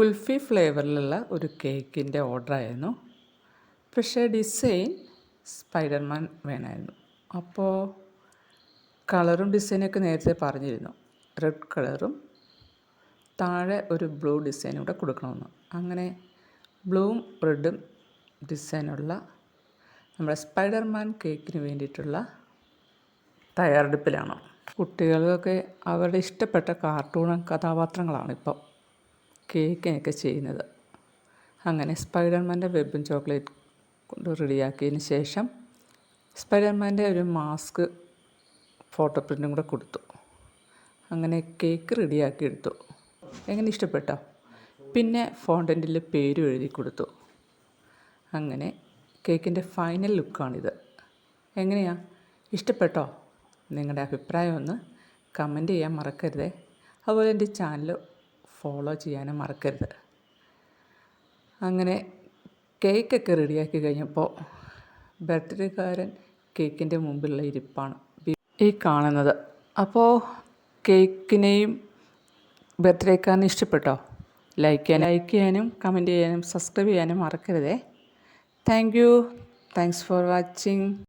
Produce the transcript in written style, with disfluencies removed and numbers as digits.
കുൽഫി ഫ്ലേവറിലുള്ള ഒരു കേക്കിൻ്റെ ഓർഡറായിരുന്നു. പക്ഷേ ഡിസൈൻ സ്പൈഡർമാൻ വേണമായിരുന്നു. അപ്പോൾ കളറും ഡിസൈനൊക്കെ നേരത്തെ പറഞ്ഞിരുന്നു. റെഡ് കളറും താഴെ ഒരു ബ്ലൂ ഡിസൈനും കൂടെ കൊടുക്കണമെന്ന്. അങ്ങനെ ബ്ലൂവും റെഡും ഡിസൈനുള്ള നമ്മുടെ സ്പൈഡർമാൻ കേക്കിന് വേണ്ടിയിട്ടുള്ള തയ്യാറെടുപ്പിലാണ്. കുട്ടികൾക്കൊക്കെ അവരുടെ ഇഷ്ടപ്പെട്ട കാർട്ടൂൺ കഥാപാത്രങ്ങളാണ് ഇപ്പോൾ കേക്കിനൊക്കെ ചെയ്യുന്നത്. അങ്ങനെ സ്പൈഡർമാൻ്റെ വെബും ചോക്ലേറ്റ് കൊണ്ട് റെഡിയാക്കിയതിന് ശേഷം സ്പൈഡർമാൻ്റെ ഒരു മാസ്ക് ഫോട്ടോ പ്രിൻറ്റും കൂടെ കൊടുത്തു. അങ്ങനെ കേക്ക് റെഡിയാക്കി എടുത്തു. എങ്ങനെ ഇഷ്ടപ്പെട്ടോ? പിന്നെ ഫോണ്ടൻറ്റിൽ പേരും എഴുതി കൊടുത്തു. അങ്ങനെ കേക്കിൻ്റെ ഫൈനൽ ലുക്കാണിത്. എങ്ങനെയാ, ഇഷ്ടപ്പെട്ടോ? നിങ്ങളുടെ അഭിപ്രായം ഒന്ന് കമൻറ്റ് ചെയ്യാൻ മറക്കരുതേ. അതുപോലെ എൻ്റെ ചാനൽ ഫോളോ ചെയ്യാനും മറക്കരുത്. അങ്ങനെ കേക്കൊക്കെ റെഡിയാക്കി കഴിഞ്ഞപ്പോൾ ബർത്ത്ഡേക്കാരൻ കേക്കിൻ്റെ മുമ്പിലുള്ള ഇരിപ്പാണ് ഈ കാണുന്നത്. അപ്പോൾ കേക്കിനെയും ബർത്ത്ഡേക്കാരനെ ഇഷ്ടപ്പെട്ടോ? ലൈക്ക് ചെയ്യാനും കമൻറ്റ് ചെയ്യാനും സബ്സ്ക്രൈബ് ചെയ്യാനും മറക്കരുതേ. Thanks for watching.